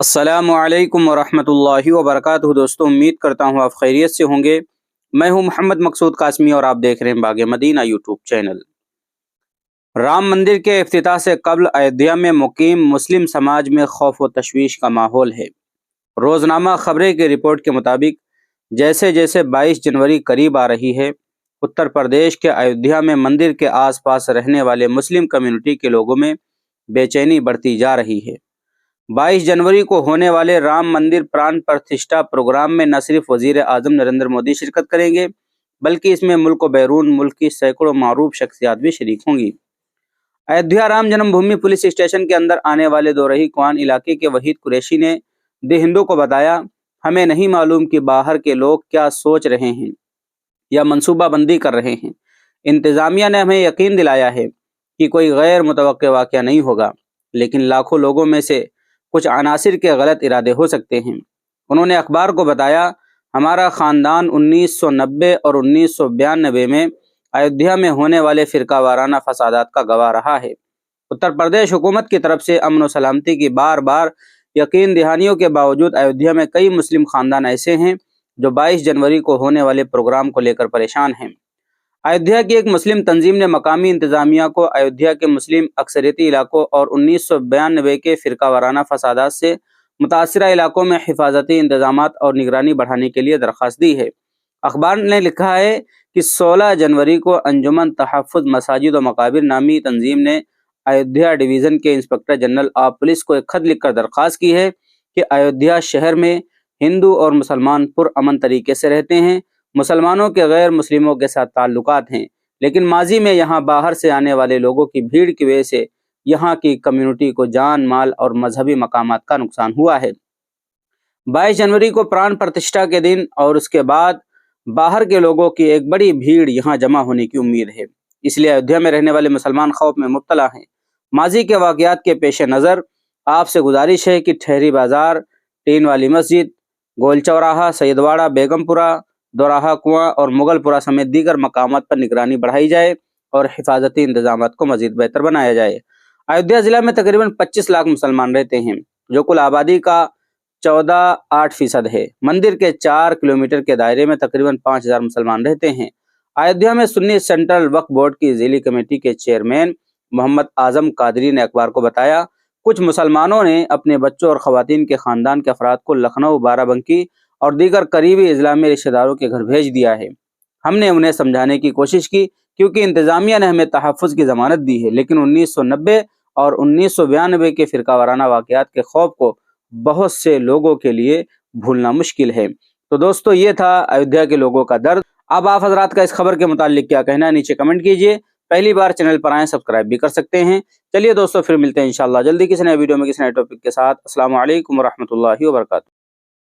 अस्सलामु अलैकुम वरहमतुल्लाहि वबरकातुहू। दोस्तों, उम्मीद करता हूँ आप खैरियत से होंगे। मैं हूँ मोहम्मद मकसूद कासमी और आप देख रहे हैं बाग मदीना यूट्यूब चैनल। राम मंदिर के इफ्तिताह से कबल अयोध्या में मुकीम मुस्लिम समाज में खौफ व तशवीश का माहौल है। रोज़नामा खबरें की रिपोर्ट के मुताबिक जैसे जैसे 22 जनवरी करीब आ रही है, उत्तर प्रदेश के अयोध्या में मंदिर के आसपास रहने वाले मुस्लिम कम्युनिटी के लोगों में बेचैनी बढ़ती जा रही है। 22 जनवरी को होने वाले राम मंदिर प्राण प्रतिष्ठा प्रोग्राम में न सिर्फ वजीर आजम नरेंद्र मोदी शिरकत करेंगे, बल्कि इसमें मुल्क व बैरून मुल्क की सैकड़ों मारूफ शख्सियात भी शरीक होंगी। अयोध्या राम जन्मभूमि पुलिस स्टेशन के अंदर आने वाले दोरही कौन इलाके के वहीद कुरैशी ने द हिंदू को बताया, हमें नहीं मालूम कि बाहर के लोग क्या सोच रहे हैं या मनसूबाबंदी कर रहे हैं। इंतज़ामिया ने हमें यकीन दिलाया है कि कोई गैर मुतवक्के वाक़या नहीं होगा, लेकिन लाखों लोगों में से कुछ अनासिर के गलत इरादे हो सकते हैं। उन्होंने अखबार को बताया, हमारा ख़ानदान 1990 और 1992 में अयोध्या में होने वाले फ़िरका वाराना फसादात का गवाह रहा है। उत्तर प्रदेश हुकूमत की तरफ से अमन व सलामती की बार बार यकीन दहानियों के बावजूद अयोध्या में कई मुस्लिम ख़ानदान ऐसे हैं जो 22 जनवरी को होने वाले प्रोग्राम को लेकर परेशान हैं। अयोध्या की एक मुस्लिम तंजीम ने मकामी इंतज़ामिया को अयोध्या के मुस्लिम अक्सरियती इलाकों और 1992 के फ़िरका वाराना फसादात से मुतासरा इलाकों में हिफाजती इंतजामात और निगरानी बढ़ाने के लिए दरख्वास्त दी है। अखबार ने लिखा है कि 16 जनवरी को अंजुमन तहफ़्फ़ुज़ मसाजिद व मकाबिर नामी तंजीम ने अयोध्या डिवीज़न के इंस्पेक्टर जनरल ऑफ पुलिस को एक खत लिखकर दरख्वास्त की है कि अयोध्या शहर में हिंदू और मुसलमान पुरअमन तरीके से रहते हैं। मुसलमानों के गैर मुस्लिमों के साथ ताल्लुकात हैं, लेकिन माजी में यहाँ बाहर से आने वाले लोगों की भीड़ की वजह से यहाँ की कम्युनिटी को जान माल और मजहबी मकामात का नुकसान हुआ है। 22 जनवरी को प्राण प्रतिष्ठा के दिन और उसके बाद बाहर के लोगों की एक बड़ी भीड़ यहाँ जमा होने की उम्मीद है, इसलिए अयोध्या में रहने वाले मुसलमान खौफ में मुब्तला हैं। माजी के वाक़यात के पेश नज़र आपसे गुजारिश है कि ठहरी बाज़ार, टीन वाली मस्जिद, गोल चौराहा, सैयदवाड़ा, बेगमपुरा, दोराहा कुआं और मुगलपुरा समेत दीगर मकामात पर निगरानी बढ़ाई जाए और हिफाजती इंतजामात को मज़ीद बेहतर बनाया जाए। अयोध्या ज़िला में तकरीबन 25 लाख मुसलमान रहते हैं, जो कुल आबादी का 14.8% है। मंदिर के 4 किलोमीटर के दायरे में तकरीबन 5000 मुसलमान रहते हैं। अयोध्या में सुन्नी सेंट्रल वक्फ बोर्ड की ज़िली कमेटी के चेयरमैन मोहम्मद आज़म कादरी ने अखबार को बताया, कुछ मुसलमानों ने अपने बच्चों और ख़वातीन के ख़ानदान के अफराद को लखनऊ, बाराबंकी और दीगर करीबी इस्लामी रिश्तेदारों के घर भेज दिया है। हमने उन्हें समझाने की कोशिश की, क्योंकि इंतज़ामिया ने हमें तहफ़्फ़ुज़ की ज़मानत दी है, लेकिन 1990 और 1992 के फ़िरका वाराना वाक़यात के खौफ को बहुत से लोगों के लिए भूलना मुश्किल है। तो दोस्तों, ये था अयोध्या के लोगों का दर्द। अब आप हजरात का इस खबर के मुताल्लिक क्या कहना है, नीचे कमेंट कीजिए। पहली बार चैनल पर आए, सब्सक्राइब भी कर सकते हैं। चलिए दोस्तों, फिर मिलते हैं इंशाअल्लाह जल्दी किसी नए वीडियो में किसी नए टॉपिक के साथ। अस्सलामु अलैकुम वरहमतुल्लाहि वबरकातुहू।